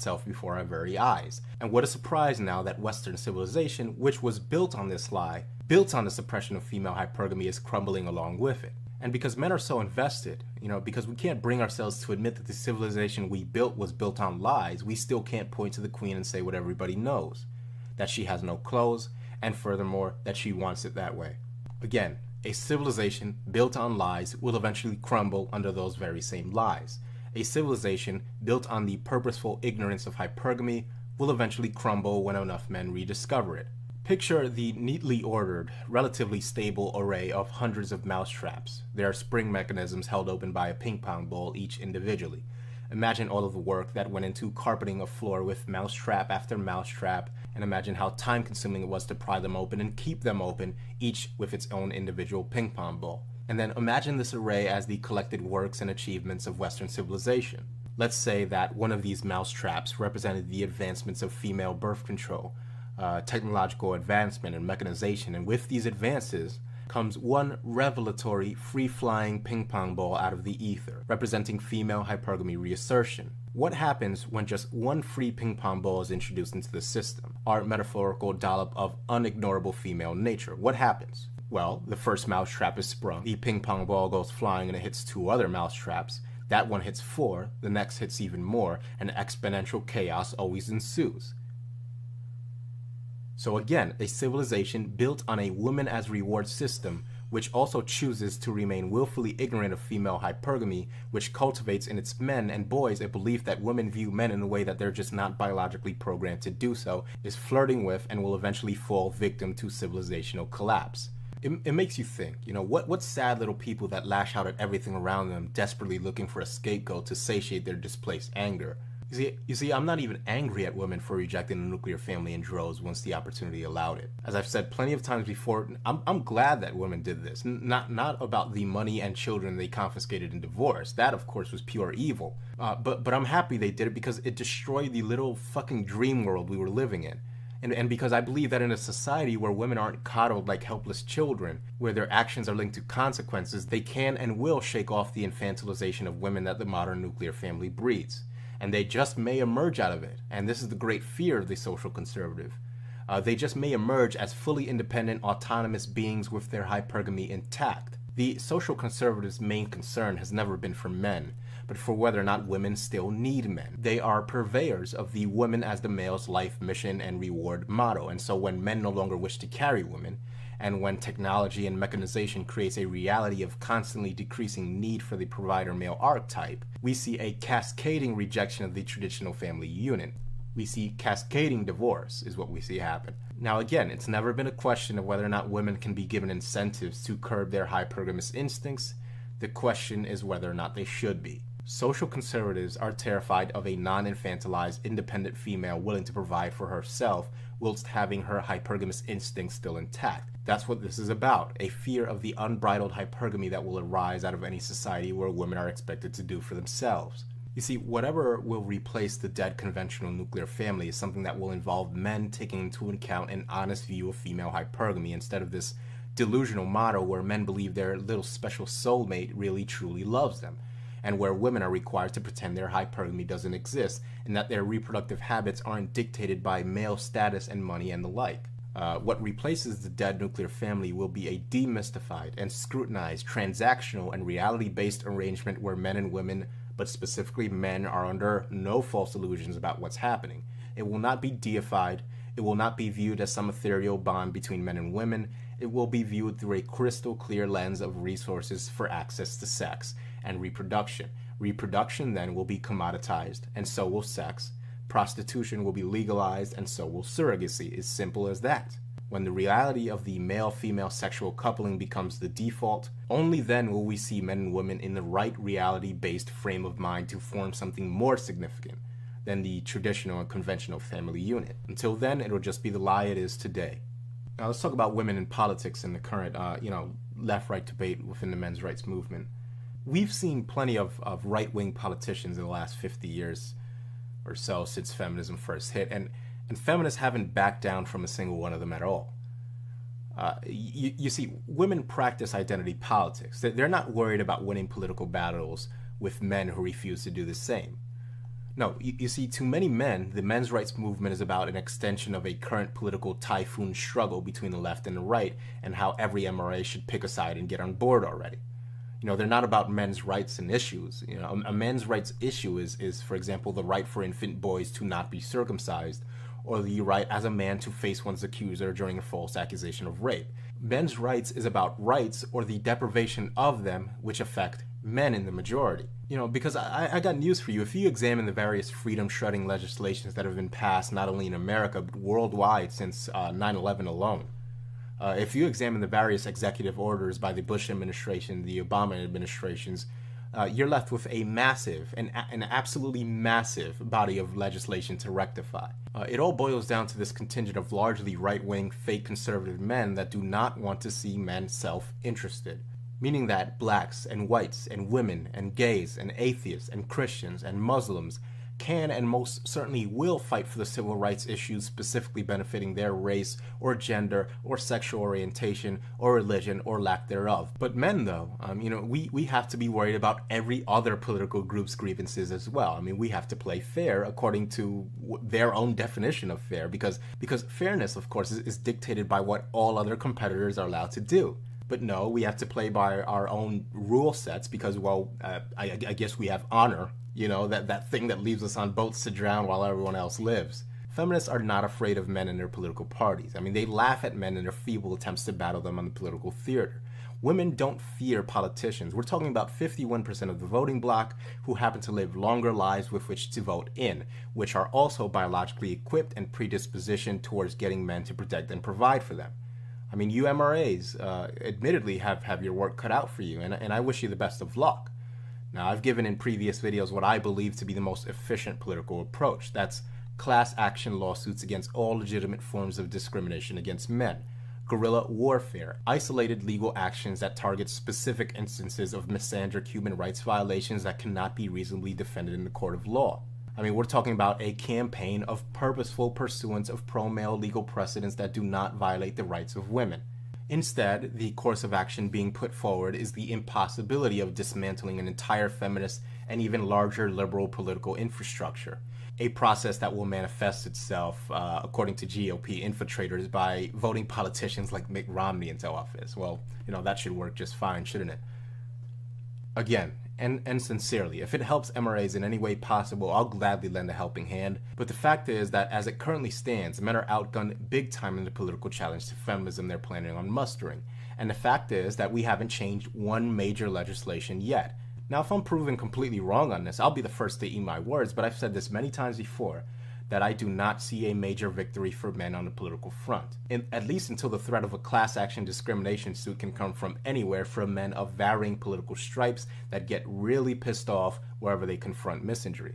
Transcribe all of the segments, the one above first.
itself before our very eyes. And what a surprise now that Western civilization, which was built on this lie, built on the suppression of female hypergamy, is crumbling along with it. And because men are so invested, because we can't bring ourselves to admit that the civilization we built was built on lies, we still can't point to the queen and say what everybody knows, that she has no clothes, and furthermore, that she wants it that way. Again, a civilization built on lies will eventually crumble under those very same lies. A civilization built on the purposeful ignorance of hypergamy will eventually crumble when enough men rediscover it. Picture the neatly ordered, relatively stable array of hundreds of mousetraps, their spring mechanisms held open by a ping pong ball each individually. Imagine all of the work that went into carpeting a floor with mousetrap after mousetrap, and imagine how time-consuming it was to pry them open and keep them open, each with its own individual ping pong ball. And then imagine this array as the collected works and achievements of Western civilization. Let's say that one of these mousetraps represented the advancements of female birth control, technological advancement and mechanization, and with these advances comes one revelatory, free-flying ping pong ball out of the ether, representing female hypergamy reassertion. What happens when just one free ping pong ball is introduced into the system, our metaphorical dollop of unignorable female nature? What happens? Well, the first mousetrap is sprung, the ping pong ball goes flying and it hits 2 other mousetraps, that one hits 4, the next hits even more, and exponential chaos always ensues. So again, a civilization built on a woman as reward system, which also chooses to remain willfully ignorant of female hypergamy, which cultivates in its men and boys a belief that women view men in a way that they're just not biologically programmed to do so, is flirting with and will eventually fall victim to civilizational collapse. It makes you think, what sad little people that lash out at everything around them, desperately looking for a scapegoat to satiate their displaced anger. You see, I'm not even angry at women for rejecting the nuclear family in droves once the opportunity allowed it. As I've said plenty of times before, I'm glad that women did this. Not about the money and children they confiscated in divorce. That, of course, was pure evil. But I'm happy they did it because it destroyed the little fucking dream world we were living in. And because I believe that in a society where women aren't coddled like helpless children, where their actions are linked to consequences, they can and will shake off the infantilization of women that the modern nuclear family breeds. And they just may emerge out of it, and this is the great fear of the social conservative. They just may emerge as fully independent, autonomous beings with their hypergamy intact. The social conservatives' main concern has never been for men, but for whether or not women still need men. They are purveyors of the woman as the male's life mission and reward motto, and so when men no longer wish to carry women, and when technology and mechanization creates a reality of constantly decreasing need for the provider male archetype, we see a cascading rejection of the traditional family unit. We see cascading divorce is what we see happen. Now again, it's never been a question of whether or not women can be given incentives to curb their hypergamous instincts. The question is whether or not they should be. Social conservatives are terrified of a non-infantilized, independent female willing to provide for herself whilst having her hypergamous instincts still intact. That's what this is about, a fear of the unbridled hypergamy that will arise out of any society where women are expected to do for themselves. You see, whatever will replace the dead conventional nuclear family is something that will involve men taking into account an honest view of female hypergamy instead of this delusional motto where men believe their little special soulmate really truly loves them, and where women are required to pretend their hypergamy doesn't exist and that their reproductive habits aren't dictated by male status and money and the like. What replaces the dead nuclear family will be a demystified and scrutinized transactional and reality-based arrangement where men and women, but specifically men, are under no false illusions about what's happening. It will not be deified. It will not be viewed as some ethereal bond between men and women. It will be viewed through a crystal clear lens of resources for access to sex and reproduction. Reproduction then will be commoditized, and so will sex. Prostitution will be legalized, and so will surrogacy. As simple as that. When the reality of the male-female sexual coupling becomes the default, only then will we see men and women in the right reality-based frame of mind to form something more significant than the traditional and conventional family unit. Until then, it'll just be the lie it is today. Now let's talk about women in politics and the current, left-right debate within the men's rights movement. We've seen plenty of right-wing politicians in the last 50 years or so since feminism first hit, and feminists haven't backed down from a single one of them at all. You see, women practice identity politics. They're not worried about winning political battles with men who refuse to do the same. No, you see, to many men, the men's rights movement is about an extension of a current political typhoon struggle between the left and the right, and how every MRA should pick a side and get on board already. They're not about men's rights and issues. A men's rights issue is, for example, the right for infant boys to not be circumcised, or the right as a man to face one's accuser during a false accusation of rape. Men's rights is about rights or the deprivation of them which affect men in the majority. Because I got news for you. If you examine the various freedom-shredding legislations that have been passed not only in America but worldwide since 9/11 alone, if you examine the various executive orders by the Bush administration, the Obama administrations, you're left with a massive, an absolutely massive body of legislation to rectify. It all boils down to this contingent of largely right-wing, fake conservative men that do not want to see men self-interested. Meaning that blacks and whites and women and gays and atheists and Christians and Muslims can and most certainly will fight for the civil rights issues specifically benefiting their race or gender or sexual orientation or religion or lack thereof. But men, though, we have to be worried about every other political group's grievances as well. We have to play fair according to their own definition of fair, because fairness, of course, is dictated by what all other competitors are allowed to do. But no, we have to play by our own rule sets because, well, I guess we have honor, that thing that leaves us on boats to drown while everyone else lives. Feminists are not afraid of men in their political parties. They laugh at men in their feeble attempts to battle them on the political theater. Women don't fear politicians. We're talking about 51% of the voting bloc who happen to live longer lives with which to vote in, which are also biologically equipped and predispositioned towards getting men to protect and provide for them. You MRAs admittedly have your work cut out for you, and I wish you the best of luck. Now, I've given in previous videos what I believe to be the most efficient political approach. That's class action lawsuits against all legitimate forms of discrimination against men, guerrilla warfare, isolated legal actions that target specific instances of misandric human rights violations that cannot be reasonably defended in the court of law. We're talking about a campaign of purposeful pursuance of pro-male legal precedents that do not violate the rights of women. Instead, the course of action being put forward is the impossibility of dismantling an entire feminist and even larger liberal political infrastructure, a process that will manifest itself, according to GOP infiltrators, by voting politicians like Mitt Romney into office. Well, that should work just fine, shouldn't it? Again, and sincerely, if it helps MRAs in any way possible, I'll gladly lend a helping hand. But the fact is that as it currently stands, men are outgunned big time in the political challenge to feminism they're planning on mustering. And the fact is that we haven't changed one major legislation yet. Now, if I'm proven completely wrong on this, I'll be the first to eat my words, but I've said this many times before, that I do not see a major victory for men on the political front, at least until the threat of a class action discrimination suit can come from anywhere from men of varying political stripes that get really pissed off wherever they confront misandry.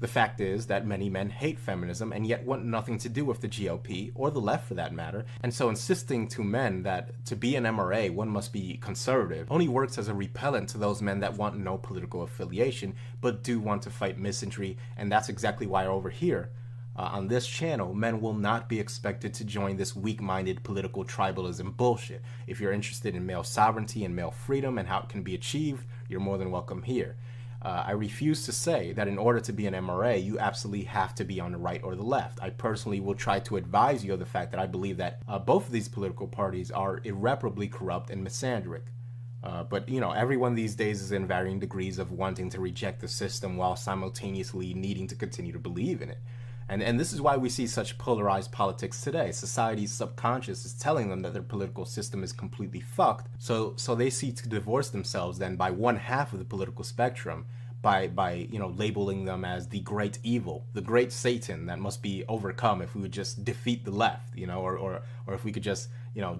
The fact is that many men hate feminism and yet want nothing to do with the GOP, or the left for that matter, and so insisting to men that to be an MRA one must be conservative only works as a repellent to those men that want no political affiliation but do want to fight misandry, and that's exactly why over here, on this channel, men will not be expected to join this weak-minded political tribalism bullshit. If you're interested in male sovereignty and male freedom and how it can be achieved, you're more than welcome here. I refuse to say that in order to be an MRA, you absolutely have to be on the right or the left. I personally will try to advise you of the fact that I believe that both of these political parties are irreparably corrupt and misandric. But everyone these days is in varying degrees of wanting to reject the system while simultaneously needing to continue to believe in it. And this is why we see such polarized politics today. Society's subconscious is telling them that their political system is completely fucked, so they seek to divorce themselves then by one half of the political spectrum by labeling them as the great evil, the great Satan that must be overcome if we would just defeat the left, or if we could just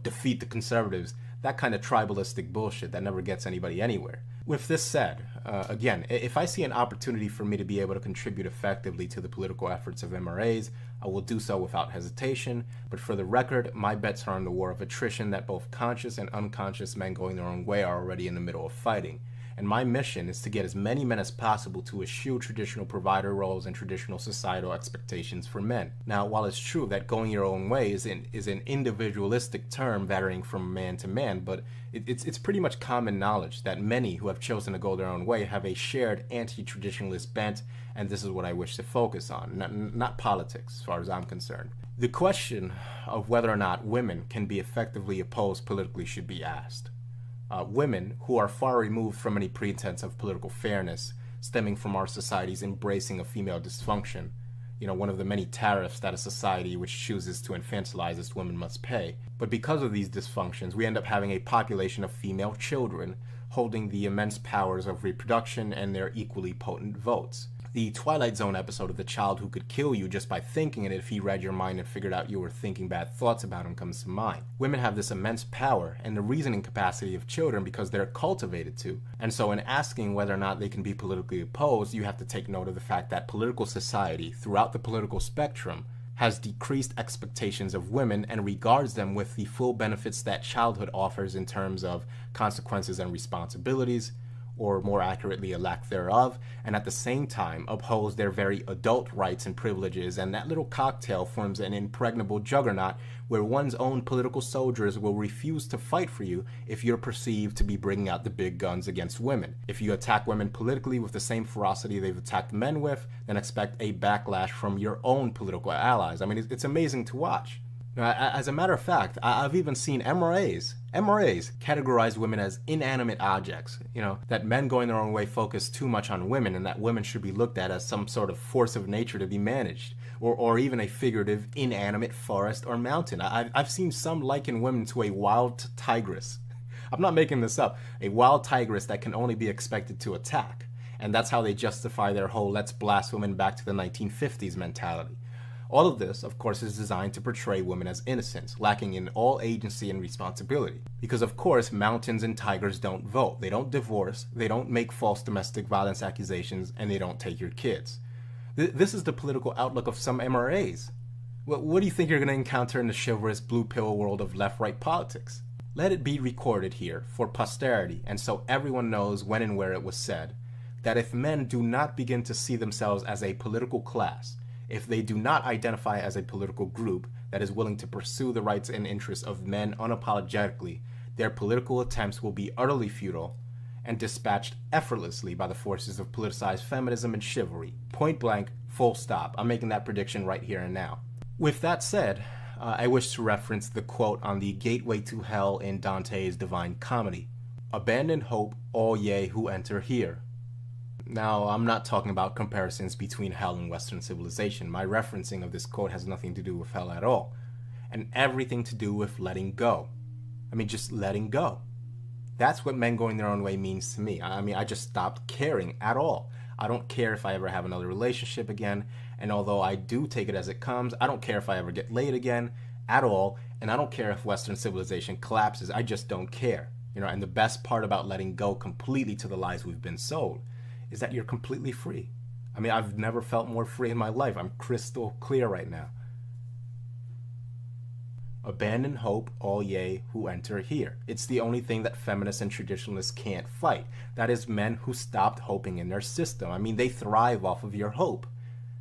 defeat the conservatives. That kind of tribalistic bullshit that never gets anybody anywhere. With this said, again, if I see an opportunity for me to be able to contribute effectively to the political efforts of MRAs, I will do so without hesitation. But for the record, my bets are on the war of attrition that both conscious and unconscious men going their own way are already in the middle of fighting. and my mission is to get as many men as possible to eschew traditional provider roles and traditional societal expectations for men. Now, while it's true that going your own way is an individualistic term varying from man to man, but it's pretty much common knowledge that many who have chosen to go their own way have a shared anti-traditionalist bent, and this is what I wish to focus on, not politics as far as I'm concerned. The question of whether or not women can be effectively opposed politically should be asked. Women who are far removed from any pretense of political fairness stemming from our society's embracing of female dysfunction, one of the many tariffs that a society which chooses to infantilize its women must pay. But because of these dysfunctions, we end up having a population of female children holding the immense powers of reproduction and their equally potent votes. The Twilight Zone episode of the child who could kill you just by thinking it if he read your mind and figured out you were thinking bad thoughts about him comes to mind. Women have this immense power and the reasoning capacity of children because they're cultivated to. And so in asking whether or not they can be politically opposed, you have to take note of the fact that political society, throughout the political spectrum, has decreased expectations of women and regards them with the full benefits that childhood offers in terms of consequences and responsibilities, or more accurately, a lack thereof, and at the same time upholds their very adult rights and privileges, and that little cocktail forms an impregnable juggernaut where one's own political soldiers will refuse to fight for you if you're perceived to be bringing out the big guns against women. If you attack women politically with the same ferocity they've attacked men with, then expect a backlash from your own political allies. I mean, it's amazing to watch. Now, as a matter of fact, I've even seen MRAs categorize women as inanimate objects, that men going their own way focus too much on women and that women should be looked at as some sort of force of nature to be managed, or even a figurative inanimate forest or mountain. I've seen some liken women to a wild tigress. I'm not making this up. A wild tigress that can only be expected to attack. And that's how they justify their whole let's blast women back to the 1950s mentality. All of this, of course, is designed to portray women as innocent, lacking in all agency and responsibility. Because, of course, mountains and tigers don't vote, they don't divorce, they don't make false domestic violence accusations, and they don't take your kids. This is the political outlook of some MRAs. What do you think you're going to encounter in the chivalrous blue pill world of left-right politics? Let it be recorded here for posterity, and so everyone knows when and where it was said, that if men do not begin to see themselves as a political class, if they do not identify as a political group that is willing to pursue the rights and interests of men unapologetically, their political attempts will be utterly futile and dispatched effortlessly by the forces of politicized feminism and chivalry. Point blank, full stop. I'm making that prediction right here and now. With that said, I wish to reference the quote on the gateway to hell in Dante's Divine Comedy. Abandon hope, all ye who enter here. Now, I'm not talking about comparisons between hell and Western civilization. My referencing of this quote has nothing to do with hell at all, and everything to do with letting go. I mean, just letting go. That's what men going their own way means to me. I mean, I just stopped caring at all. I don't care if I ever have another relationship again, and although I do take it as it comes, I don't care if I ever get laid again at all, and I don't care if Western civilization collapses. I just don't care. And the best part about letting go completely to the lies we've been sold is that you're completely free. I mean, I've never felt more free in my life. I'm crystal clear right now. Abandon hope, all ye who enter here. It's the only thing that feminists and traditionalists can't fight. That is men who stopped hoping in their system. I mean, they thrive off of your hope.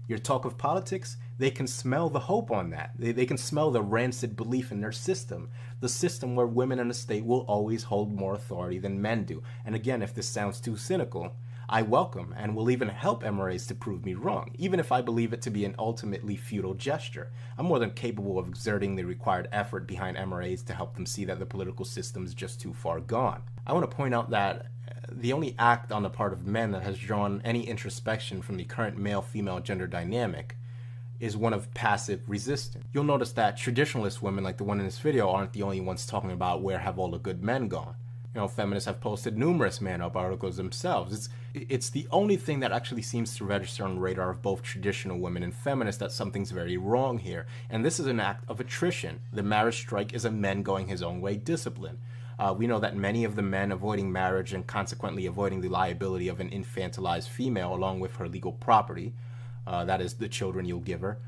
Your talk of politics, they can smell the hope on that. They can smell the rancid belief in their system. The system where women in the state will always hold more authority than men do. And again, if this sounds too cynical, I welcome and will even help MRAs to prove me wrong, even if I believe it to be an ultimately futile gesture. I'm more than capable of exerting the required effort behind MRAs to help them see that the political system is just too far gone. I want to point out that the only act on the part of men that has drawn any introspection from the current male-female gender dynamic is one of passive resistance. You'll notice that traditionalist women like the one in this video aren't the only ones talking about where have all the good men gone. Feminists have posted numerous man-up articles themselves. It's the only thing that actually seems to register on the radar of both traditional women and feminists that something's very wrong here. And this is an act of attrition. The marriage strike is a man going his own way discipline. We know that many of the men avoiding marriage and consequently avoiding the liability of an infantilized female along with her legal property, that is the children you'll give her,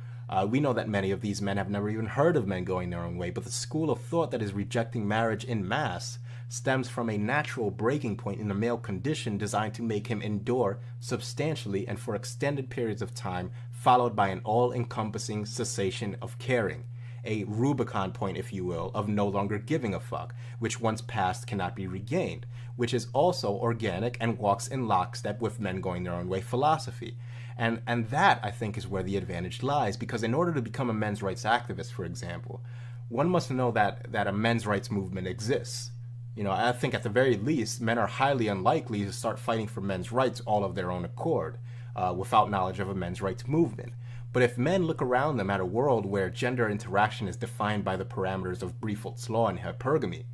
we know that many of these men have never even heard of men going their own way, but the school of thought that is rejecting marriage en masse stems from a natural breaking point in the male condition designed to make him endure substantially and for extended periods of time, followed by an all-encompassing cessation of caring. A Rubicon point, if you will, of no longer giving a fuck, which once passed cannot be regained, which is also organic and walks in lockstep with men going their own way philosophy. And that, I think, is where the advantage lies, because in order to become a men's rights activist, for example, one must know that a men's rights movement exists. You know, I think at the very least, men are highly unlikely to start fighting for men's rights all of their own accord, without knowledge of a men's rights movement. But if men look around them at a world where gender interaction is defined by the parameters of Briefalt's law and hypergamy,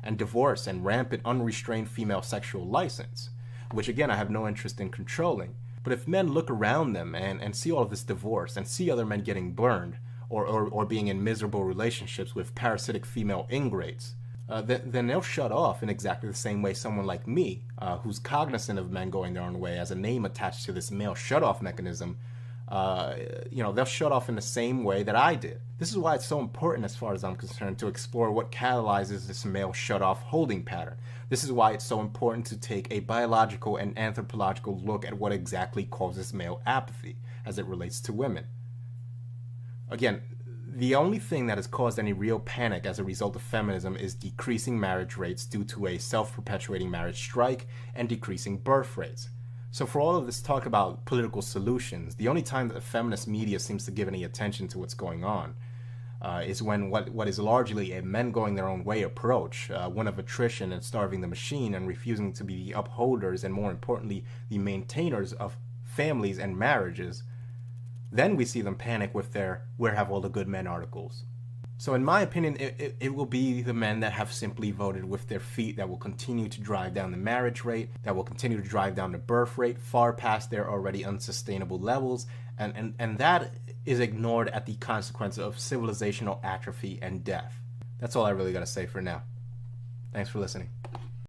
and divorce and rampant unrestrained female sexual license, which again I have no interest in controlling, but if men look around them and see all of this divorce and see other men getting burned or being in miserable relationships with parasitic female ingrates, then they'll shut off in exactly the same way someone like me, who's cognizant of men going their own way as a name attached to this male shut-off mechanism, they'll shut off in the same way that I did. This is why it's so important, as far as I'm concerned, to explore what catalyzes this male shut-off holding pattern. This is why it's so important to take a biological and anthropological look at what exactly causes male apathy as it relates to women. Again, the only thing that has caused any real panic as a result of feminism is decreasing marriage rates due to a self-perpetuating marriage strike and decreasing birth rates. So for all of this talk about political solutions, the only time that the feminist media seems to give any attention to what's going on is when what is largely a men going their own way approach, one of attrition and starving the machine and refusing to be the upholders and, more importantly, the maintainers of families and marriages, then we see them panic with their "where have all the good men" articles. So in my opinion, it will be the men that have simply voted with their feet that will continue to drive down the marriage rate, that will continue to drive down the birth rate far past their already unsustainable levels, and that is ignored at the consequence of civilizational atrophy and death. That's all I really got to say for now. Thanks for listening.